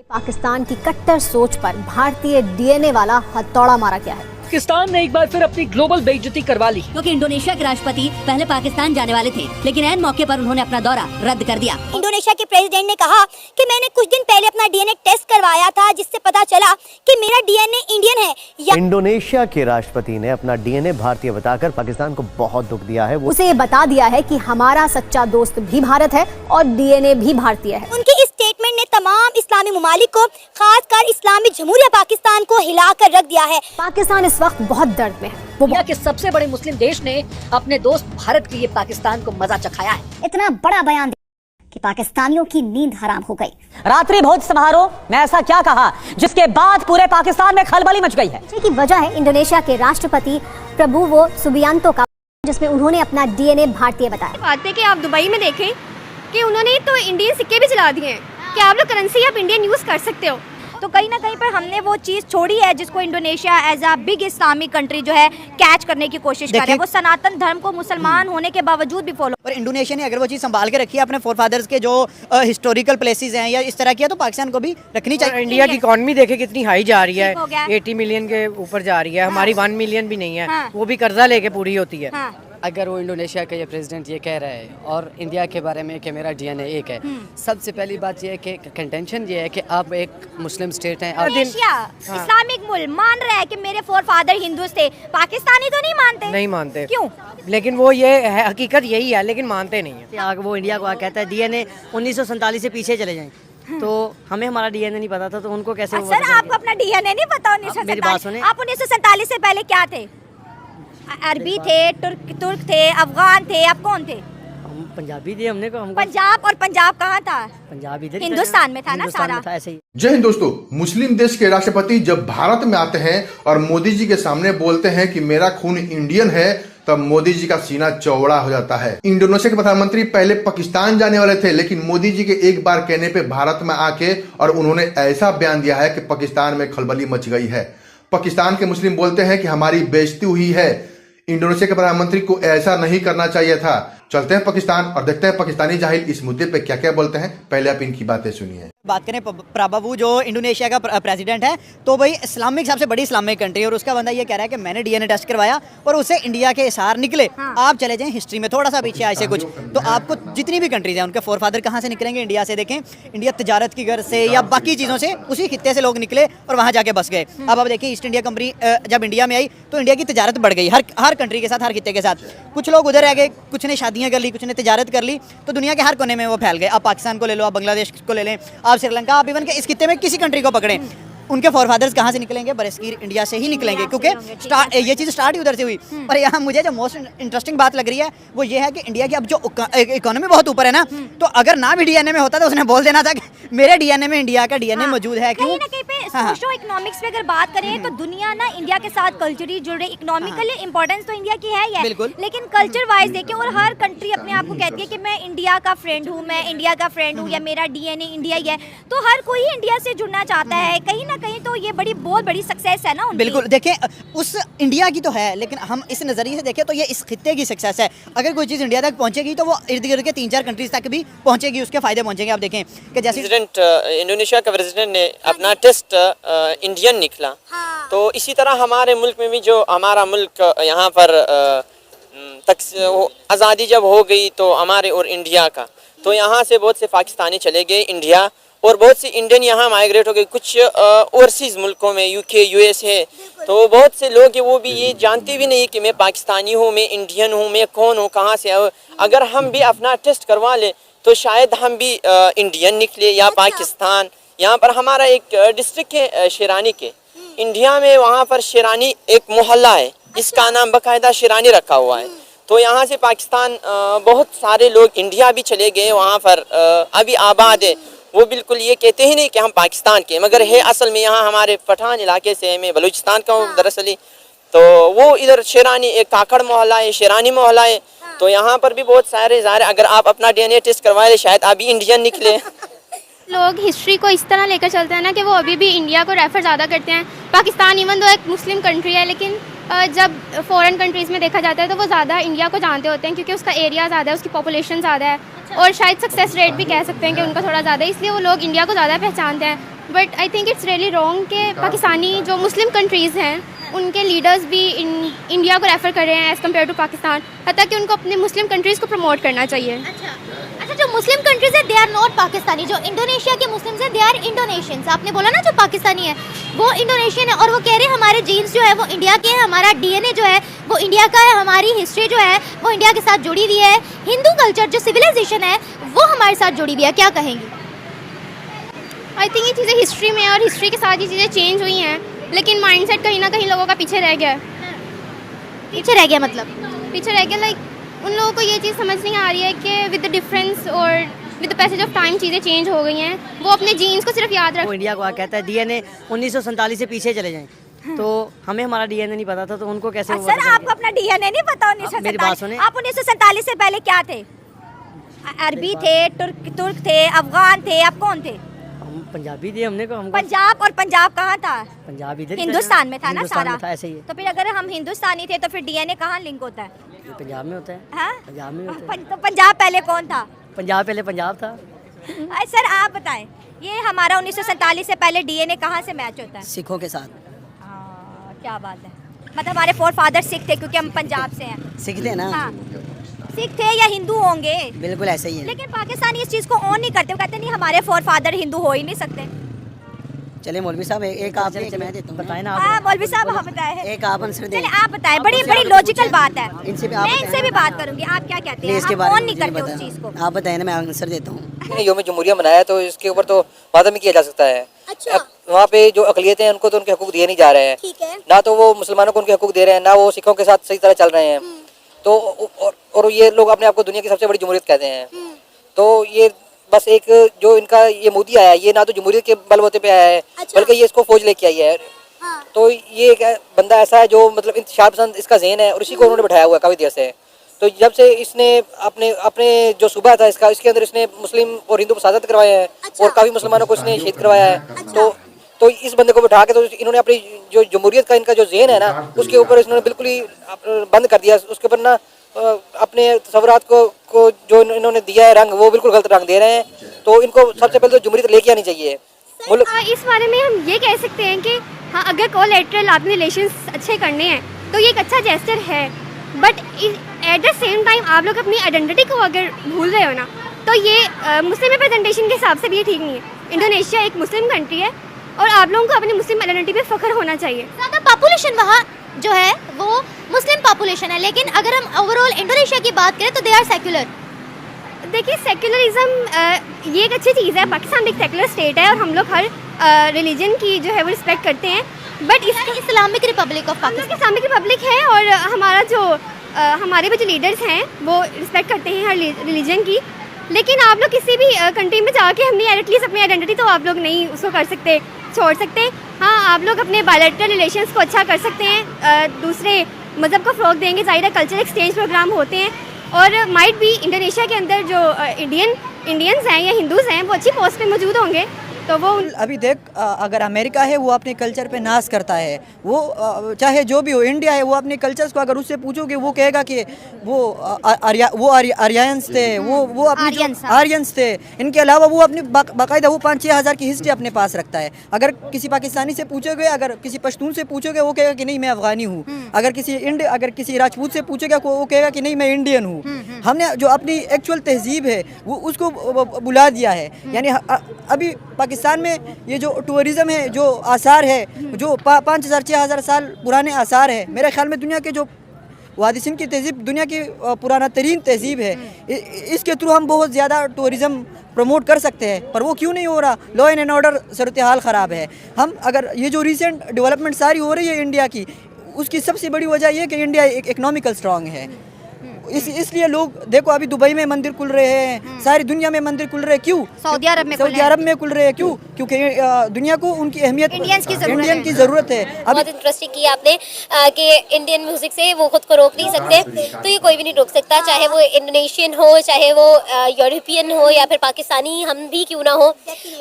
पाकिस्तान की कट्टर सोच पर भारतीय डीएनए वाला हथौड़ा मारा गया है। पाकिस्तान ने एक बार फिर अपनी ग्लोबल बेइज्जती करवा ली, क्योंकि इंडोनेशिया के राष्ट्रपति पहले पाकिस्तान जाने वाले थे, लेकिन ऐन मौके पर उन्होंने अपना दौरा रद्द कर दिया। इंडोनेशिया के प्रेसिडेंट ने कहा कि मैंने कुछ दिन पहले अपना डीएनए टेस्ट करवाया था, जिससे पता चला कि मेरा डीएनए इंडियन है। इंडोनेशिया के राष्ट्रपति ने अपना डीएनए भारतीय बताकर पाकिस्तान को बहुत दुख दिया है। उसे ये बता दिया है कि हमारा सच्चा दोस्त भी भारत है और डीएनए भी भारतीय है। उनके इस स्टेटमेंट ने तमाम इस्लामी ममालिक को, खासकर इस्लामी जमहूरिया पाकिस्तान को हिलाकर रख दिया है। पाकिस्तान इस वक्त बहुत दर्द में है। वो दुनिया के सबसे बड़े मुस्लिम देश ने अपने दोस्त भारत के लिए पाकिस्तान को मजा चखाया है। इतना बड़ा बयान कि पाकिस्तानियों की नींद हराम हो गई। रात्रि भोज समारोह में ऐसा क्या कहा जिसके बाद पूरे पाकिस्तान में खलबली मच गई है। की वजह है इंडोनेशिया के राष्ट्रपति प्रबोवो सुबियांतो का, जिसमें उन्होंने अपना डीएनए भारतीय बताया। बात है कि आप दुबई में देखें कि उन्होंने तो इंडियन सिक्के भी चला दिए हैं कि आप लोग करेंसी आप इंडियन यूज कर सकते हो। तो कहीं ना कहीं पर हमने वो चीज़ छोड़ी है जिसको Indonesia as a big Islamic country जो है कैच करने की कोशिश कर रहा है। वो सनातन धर्म को मुसलमान होने के बावजूद भी फॉलो। और इंडोनेशिया ने अगर वो चीज़ संभाल के रखी है, अपने फोरफादर्स के जो हिस्टोरिकल प्लेसेस हैं या इस तरह की है, तो पाकिस्तान को भी रखनी चाहिए। इंडिया की इकॉनमी देखे कितनी हाई जा रही है, 80 मिलियन के ऊपर जा रही है। हमारी 1 मिलियन भी नहीं है, वो भी कर्जा लेके पूरी होती है। अगर वो इंडोनेशिया का ये प्रेसिडेंट ये कह रहा है और इंडिया के बारे में कि मेरा डीएनए एक है, सबसे पहली बात ये है कि कंटेंशन ये है कि आप एक मुस्लिम स्टेट हैं। इस्लामिक मुल्क मान रहा है कि मेरे फोरफादर हिंदूज थे, पाकिस्तानी तो नहीं मानते। क्यों? लेकिन वो ये है, हकीकत यही है, लेकिन मानते नहीं है। वो इंडिया को कहता है डीएनए 1947 से पीछे चले जाएं, तो हमें हमारा डीएनए नहीं पता था, तो उनको कैसे? सर आपको अपना डीएनए नहीं पता? 1947 आप 1947 से पहले क्या थे? अरबी थे, तुर्क थे, अफगान थे, आप कौन थे? हम पंजाबी थे। हमको पंजाब, और पंजाब कहाँ था? पंजाब इधर हिंदुस्तान में था ना सारा। ऐसे ही। जय हिंद दोस्तों, मुस्लिम देश के राष्ट्रपति जब भारत में आते हैं और मोदी जी के सामने बोलते हैं कि मेरा खून इंडियन है, तब मोदी जी का सीना चौड़ा हो जाता है। इंडोनेशिया के प्रधानमंत्री पहले पाकिस्तान जाने वाले थे, लेकिन मोदी जी के एक बार कहने पे भारत में आके और उन्होंने ऐसा बयान दिया है कि पाकिस्तान में खलबली मच गई है। पाकिस्तान के मुस्लिम बोलते हैं कि हमारी बेइज्जती हुई है। इंडोनेशिया के प्रधानमंत्री को ऐसा नहीं करना चाहिए था। चलते हैं पाकिस्तान और देखते हैं पाकिस्तानी जाहिल इस मुद्दे पे क्या क्या बोलते हैं। पहले आप इनकी बातें सुनिए। बात करें प्रबोवो जो इंडोनेशिया का प्रेसिडेंट है, तो भाई इस्लामिक सबसे बड़ी इस्लामिक कंट्री है, और उसका बंदा ये कह रहा है कि मैंने डीएनए टेस्ट करवाया और उससे इंडिया के इशार निकले। आप चले जाएं हिस्ट्री में थोड़ा सा पीछे ऐसे कुछ, तो आपको जितनी भी कंट्रीज हैं उनके फोरफादर कहाँ से निकलेंगे? इंडिया से। देखें, इंडिया तिजारत की गर्ज से या बाकी चीज़ों से उसी खित्ते से लोग निकले और वहाँ जाके बस गए। अब देखिए, ईस्ट इंडिया कंपनी जब इंडिया में आई तो इंडिया की तिजारत बढ़ गई, हर कंट्री के साथ, हर खित्ते के साथ। कुछ लोग उधर रह गए, कुछ ने शादियाँ कर ली, कुछ ने तिजारत कर ली, तो दुनिया के हर कोने में वो फैल गए। आप पाकिस्तान को ले लो, आप बांग्लादेश को ले लें, आप श्रीलंका, आप इवन के इस खित्ते में किसी कंट्री को पकड़ें, उनके फोरफादर्स कहाँ से निकलेंगे? बरसगीर इंडिया से ही निकलेंगे, क्योंकि ये चीज़ स्टार्ट ही उधर से हुई। पर यहाँ मुझे जो मोस्ट इंटरेस्टिंग बात लग रही है वो ये है कि इंडिया की अब जो इकोनॉमी बहुत ऊपर है ना, तो अगर ना भी डीएनए में होता तो उसने बोल देना था कि मेरे डीएनए में इंडिया का डीएनए मौजूद है। कहीं ना कहीं पे सोशो इकोनॉमिक्स पे अगर बात करें तो दुनिया ना इंडिया के साथ कल्चरली जुड़ रही। इकोनॉमिकली इंपॉर्टेंस तो इंडिया की है ही है, लेकिन कल्चर वाइज देखें, और हर कंट्री अपने आप को कहती है कि मैं इंडिया का फ्रेंड हूँ, मैं इंडिया का फ्रेंड हूँ, या मेरा डीएनए इंडिया ही है, तो हर कोई इंडिया से जुड़ना चाहता है। कहीं ना कहीं तो ये बहुत बड़ी सक्सेस है ना उनकी। बिल्कुल, देखें, उस इंडिया की तो है, लेकिन हम इस नजरिए से देखें तो ये इस खित्ते की सक्सेस है। अगर कोई चीज़ इंडिया तक पहुंचेगी तो वो इर्द गिर्द के 3-4 कंट्रीज तक भी पहुंचेगी, उसके फायदे पहुंचेंगे। आप देखें कि जैसे इंडोनेशिया का प्रेसिडेंट ने अपना टेस्ट इंडियन निकला, तो इसी तरह हमारे मुल्क में भी, जो हमारा मुल्क यहाँ पर आज़ादी जब हो गई तो हमारे और इंडिया का, तो यहाँ से बहुत से पाकिस्तानी चले गए इंडिया, और बहुत सी इंडियन यहाँ माइग्रेट हो गए कुछ ओवरसीज़ मुल्कों में, यूके, यूएस है। तो बहुत से लोग हैं वो भी ये जानते भी नहीं कि मैं पाकिस्तानी हूँ, मैं इंडियन हूँ, मैं कौन हूँ, कहाँ से। अगर हम भी अपना टेस्ट करवा लें तो शायद हम भी इंडियन निकले या पाकिस्तान। यहाँ पर हमारा एक डिस्ट्रिक्ट है शेरानी के, इंडिया में, वहाँ पर शेरानी एक मोहल्ला है, इसका नाम बाकायदा शेरानी रखा हुआ है। तो यहाँ से पाकिस्तान बहुत सारे लोग इंडिया भी चले गए, वहाँ पर अभी आबाद है। वो बिल्कुल ये कहते ही नहीं कि हम पाकिस्तान के, मगर है असल में यहाँ हमारे पठान इलाके से, मैं बलूचिस्तान का हूँ दरअसल। तो वो इधर शेरानी, एक काकड़ मोहल्ला है, शेरानी मोहल्ला है, तो यहाँ पर भी बहुत सारे ज़ाहिर, अगर आप अपना डीएनए टेस्ट करवाए शायद अभी इंडियन निकले। लोग हिस्ट्री को इस तरह लेकर चलते हैं ना कि वो अभी भी इंडिया को रेफर ज़्यादा करते हैं। पाकिस्तान इवन तो एक मुस्लिम कंट्री है, लेकिन जब फॉरेन कंट्रीज़ में देखा जाता है तो वो ज़्यादा इंडिया को जानते होते हैं, क्योंकि उसका एरिया ज़्यादा है, उसकी पॉपुलेशन ज़्यादा है, और शायद सक्सेस रेट भी कह सकते हैं कि उनका थोड़ा ज़्यादा है, इसलिए वो लोग इंडिया को ज़्यादा पहचानते हैं। But I think it's really wrong कि पाकिस्तानी जो मुस्लिम कंट्रीज़ हैं उनके लीडर्स भी इंडिया को रेफ़र कर रहे हैं एज़ कम्पेयर टू पाकिस्तान, हत्ता कि उनको अपने मुस्लिम कंट्रीज़ को प्रमोट करना चाहिए। अच्छा, जो मुस्लिम कंट्रीज है दे आर नॉट पाकिस्तानी, जो इंडोनेशिया के मुस्लिम्स हैं दे आर इंडोनेशियंस। आपने बोला ना जो पाकिस्तानी है वो इंडोनेशियन है, और वो कह रहे हैं हमारे जीन्स जो है वो इंडिया के हैं, हमारा डीएनए जो है वो इंडिया का है, हमारी हिस्ट्री जो है वो इंडिया के साथ जुड़ी हुई है, हिंदू कल्चर जो सिविलाइजेशन है वो हमारे साथ जुड़ी हुई है। क्या कहेंगी? आई थिंक ये चीज़ें हिस्ट्री में और हिस्ट्री के साथ ये चीज़ें चेंज हुई हैं, लेकिन माइंडसेट कहीं ना कहीं लोगों का पीछे रह गया है। पीछे रह गया मतलब? पीछे रह गया, लाइक उन लोगों को ये चीज़ समझ नहीं आ रही है कि विद द डिफरेंस और with the passage of time चीज़ें चेंज हो गई हैं। वो अपने जीन्स को सिर्फ याद वो इंडिया को कहता है डीएनए 1947 से पीछे चले जाएं, तो हमें हमारा डीएनए नहीं पता था, तो उनको कैसे वो सर आपको अपना डीएनए नहीं पता? 1947 आप 1947 से पहले क्या थे? अरबी थे, तुर्क थे, अफगान थे, आप कौन थे? हम पंजाबी थे, हमने को हमको पंजाब। और पंजाब कहाँ था? पंजाब इधर हिंदुस्तान में था ना सारा? था, ऐसे ही है। तो फिर अगर हम हिंदुस्तानी थे तो फिर डीएनए कहाँ लिंक होता है? ये पंजाब में होता है। हाँ? पंजाब में होता है। तो पंजाब पहले कौन था? पंजाब पहले पंजाब था। सर आप बताएं, ये हमारा 1947 से पहले डीएनए कहाँ से मैच होता है? सिखों के साथ। क्या बात है, मतलब हमारे फोर फादर सिख थे क्योंकि हम पंजाब से हैं। सिख थे ना? हाँ। सिख थे या हिंदू होंगे? बिल्कुल ऐसे ही है। लेकिन पाकिस्तानी इस चीज को ऑन नहीं करते, वो कहते नहीं हमारे फोर फादर हिंदू हो ही नहीं सकते। चले मौलवी साहब एक आप मैं देता हूं, बताएं ना हाँ मौलवी साहब आप बताएं। एक आप आंसर दें। चलिए आप बताएं, बड़ी बड़ी लॉजिकल बात है। इनसे भी मैं इनसे भी बात करूंगी, आप क्या कहते हैं? आप ऑन नहीं करते उस चीज को। आप बताएं ना, मैं आंसर देता हूँ। यौम जमहूरिया मनाया तो इसके ऊपर तो वादा भी किया जा सकता है। अच्छा। वहाँ पे जो अकलियतें हैं उनको तो उनके हकूक दिए नहीं जा रहे हैं, ठीक है। ना तो वो मुसलमानों को उनके हकूक दे रहे हैं, ना वो सिखों के साथ सही तरह चल रहे हैं। तो और ये लोग अपने आप को दुनिया की सबसे बड़ी जमहूरियत कहते हैं। तो ये बस एक जो इनका ये मोदी आया, ये ना तो जमहूरियत के बलबूते पे आया है, बल्कि ये इसको फौज लेके आई है। तो ये एक बंदा ऐसा है जो मतलब इंतशार पसंद इसका ज़हन है, और इसी को उन्होंने बैठाया हुआ है काफ़ी देर से। तो जब से इसने अपने अपने जो सूबा था इसका, इसके अंदर इसने मुस्लिम और हिंदू मुसादत करवाए हैं, और काफ़ी मुसलमानों को इसने शहीद करवाया है। तो इस बंदे को बैठा के तो इन्होंने अपनी जो जमहूरियत का इनका जो ज़हन है ना, उसके ऊपर इन्होंने बिल्कुल ही बंद कर दिया। उसके ऊपर ना अपने तसव्वुरात को जो इन्होंने दिया है रंग, वो बिल्कुल गलत रंग दे रहे हैं। तो इनको सबसे पहले तो जमहूरियत लेके आनी चाहिए। इस बारे में हम ये कह सकते हैं कि हाँ, अगर कोलैटरल आपने रिलेशंस अच्छे करने हैं तो ये एक अच्छा जेस्चर है, but at the same time आप लोग अपनी आइडेंटिटी को अगर भूल रहे हो ना, तो ये मुस्लिम रिप्रेजेंटेशन के हिसाब से भी ये ठीक नहीं है। इंडोनेशिया एक मुस्लिम कंट्री है और आप लोगों को अपनी मुस्लिम आइडेंटिटी पे फख्र होना चाहिए। ज़्यादा पॉपुलेशन वहाँ जो है वो मुस्लिम पॉपुलेशन है, लेकिन अगर हम ओवरऑल इंडोनेशिया की बात करें तो दे आर सेक्युलर। देखिए, सेक्युलरिज्म ये एक अच्छी चीज़ है। पाकिस्तान एक सेक्युलर स्टेट है और हम लोग हर रिलीजन की जो है वो रिस्पेक्ट करते हैं, but Islamic Republic of Pakistan Islamic Republic है और हमारा जो हमारे भी जो लीडर्स हैं वो रिस्पेक्ट करते हैं हर रिलीजन की। लेकिन आप लोग किसी भी कंट्री में जाके हमने एटलीस्ट अपनी आइडेंटिटी तो आप लोग नहीं उसको कर सकते, छोड़ सकते। हाँ, आप लोग अपने बायलैटरल रिलेशंस को अच्छा कर सकते हैं, दूसरे मज़हब को फ़रोग देंगे, ज़ाहिर कल्चर एक्सचेंज प्रोग्राम होते हैं, और माइट भी इंडोनेशिया के अंदर जो इंडियंस हैं या हिंदूज़ हैं वो अच्छी पोस्ट पे मौजूद होंगे। तो वो अभी देख, अगर अमेरिका है वो अपने कल्चर पे नाश करता है, वो चाहे जो भी हो, इंडिया है वो अपने कल्चर्स को अगर उससे पूछोगे वो कहेगा कि वो आर्यंस थे, वो अपने आर्यंस थे। इनके अलावा वो अपनी बाकायदा वो 5-6 हज़ार की हिस्ट्री अपने पास रखता है। अगर किसी पाकिस्तानी से पूछोगे, अगर किसी पश्तून से पूछोगे वो कहेगा कि नहीं मैं अफगानी हूँ। अगर किसी राजपूत से पूछेगा वो कहेगा कि नहीं मैं इंडियन हूँ। हमने जो अपनी एक्चुअल तहजीब है वो उसको बुला दिया है। यानी अभी पाकिस्तान में ये जो टूरिज़्म है, जो आसार है, जो 5,000-6,000 साल पुराने आसार है, मेरे ख्याल में दुनिया के जो वादी सिंध की तहजीब दुनिया की पुराना तरीन तहजीब है, इसके थ्रू हम बहुत ज़्यादा टूरिज़्म प्रमोट कर सकते हैं। पर वो क्यों नहीं हो रहा? लॉ एंड ऑर्डर सूरत हाल ख़राब है। हम अगर ये जो रिसेंट डेवलपमेंट सारी हो रही है इंडिया की, उसकी सबसे बड़ी वजह ये कि इंडिया एक इकनॉमिकल स्ट्रॉन्ग है। इसलिए लोग देखो, अभी दुबई में मंदिर खुल रहे हैं, सारी दुनिया में मंदिर खुल रहे हैं। क्यों? सऊदी अरब में खुल रहे हैं। क्यों? क्योंकि दुनिया को उनकी अहमियत, इंडियन की ज़रूरत है। बहुत इंटरेस्टिंग किया आपने कि इंडियन म्यूजिक से वो खुद को रोक नहीं सकते, तो ये कोई भी नहीं रोक सकता, चाहे वो इंडोनेशियन हो, चाहे वो यूरोपियन हो, या फिर पाकिस्तानी हम भी क्यों ना हो।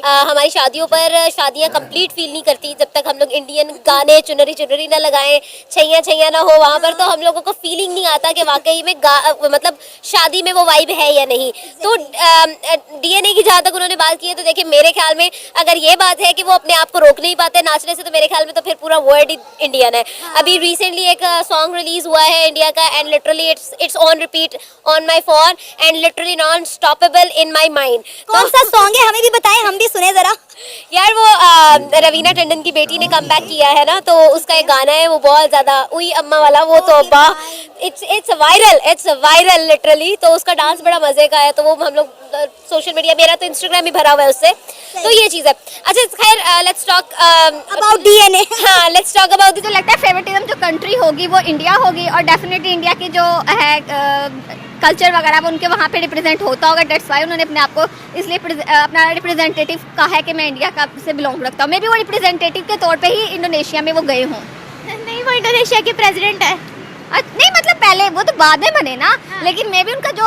हमारी शादियों पर शादियाँ कंप्लीट फील नहीं करती जब तक हम लोग इंडियन गाने चुनरी ना लगाएं, छैया ना हो वहाँ पर, तो हम लोगों को फीलिंग नहीं आता कि वाकई में मतलब शादी में वो वाइब है या नहीं। तो डीएनए की जहाँ तक उन्होंने बात की है, तो देखिए मेरे ख्याल में अगर ये बात है कि वो अपने आप को रोक नहीं पाते नाचने से, तो मेरे ख्याल में तो फिर पूरा वर्ल्ड ही इंडियन है। अभी रिसेंटली एक सॉन्ग रिलीज हुआ है इंडिया का, and literally it's on repeat on my phone and literally non stoppable in my mind. कौन सा सॉन्ग है, हमें भी बताएं, हम भी सुने जरा। यार वो रवीना टंडन की बेटी ने कमबैक किया है ना, तो उसका एक गाना है वो बहुत ज्यादा उई अम्मा वाला, वो तो अब्बा इट्स वायरल लिटरली। तो उसका डांस बड़ा मजे का है, तो वो हम लोग सोशल मीडिया, मेरा तो इंस्टाग्राम ही भरा हुआ है उससे, तो ये चीज है। अच्छा खैर, लेट्स टॉक अबाउट डीएनए। हाँ, लेट्स टॉक अबाउट। मुझे लगता है फेवरेटिज्म जो कंट्री होगी वो इंडिया होगी, और डेफिनेटली इंडिया की जो है कल्चर वगैरह वो उनके वहाँ पे रिप्रेजेंट होता होगा। डेट्स वाई उन्होंने अपने आप को इसलिए अपना रिप्रेजेंटेटिव कहा है कि मैं इंडिया का से बिलोंग रखता हूँ। मे भी वो रिप्रेजेंटेटिव के तौर पे ही इंडोनेशिया में वो गए हों। नहीं, वो इंडोनेशिया के प्रेसिडेंट है। नहीं मतलब पहले वो तो बाद में बने ना, लेकिन मे भी उनका जो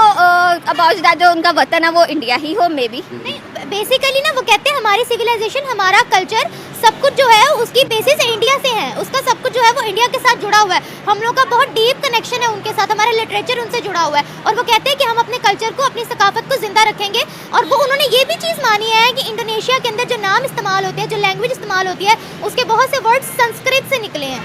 अबाउट जो उनका वतन है वो इंडिया ही हो मे बी। नहीं, बेसिकली ना वो कहते हैं हमारी सिविलाइजेशन, हमारा कल्चर, सब कुछ जो है उसकी बेसिस इंडिया से है, उसका सब कुछ जो है वो इंडिया के साथ जुड़ा हुआ है। हम लोग का बहुत डीप कनेक्शन है उनके साथ, हमारा लिटरेचर उनसे जुड़ा हुआ है, और वो कहते हैं कि हम अपने कल्चर को, अपनी सकाफत को जिंदा रखेंगे। और वो उन्होंने ये भी चीज़ मानी है कि इंडोनेशिया के अंदर जो नाम इस्तेमाल होते हैं, जो लैंग्वेज इस्तेमाल होती है, उसके बहुत से वर्ड संस्कृत से निकले हैं।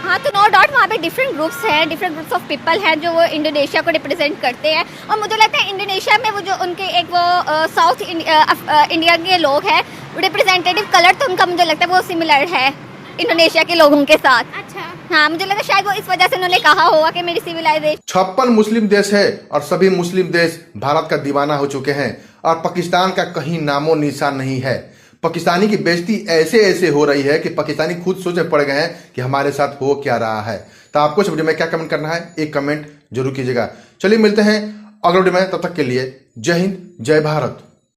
हाँ, तो नो डाउट वहाँ पे डिफरेंट ग्रुप्स हैं, डिफरेंट ग्रुप्स ऑफ पीपल हैं जो वो इंडोनेशिया को रिप्रेजेंट करते हैं। और मुझे लगता है इंडोनेशिया में वो जो उनके एक वो साउथ इंडिया के लोग हैं, रिप्रेजेंटेटिव कलर तो उनका मुझे लगता है वो सिमिलर है इंडोनेशिया के लोगों के साथ। अच्छा, हाँ, मुझे लगता है शायद वो इस वजह से उन्होंने कहा होगा कि मेरी सिविलाइजेशन। 56 मुस्लिम देश है और सभी मुस्लिम देश भारत का दीवाना हो चुके हैं, और पाकिस्तान का कहीं नामो निशान नहीं है। पाकिस्तानी की बेइज्जती ऐसे ऐसे हो रही है कि पाकिस्तानी खुद सोच में पड़ गए हैं कि हमारे साथ हो क्या रहा है। तो आपको इस वीडियो में क्या कमेंट करना है, एक कमेंट जरूर कीजिएगा। चलिए मिलते हैं अगले वीडियो में, तब तक के लिए जय हिंद, जय भारत।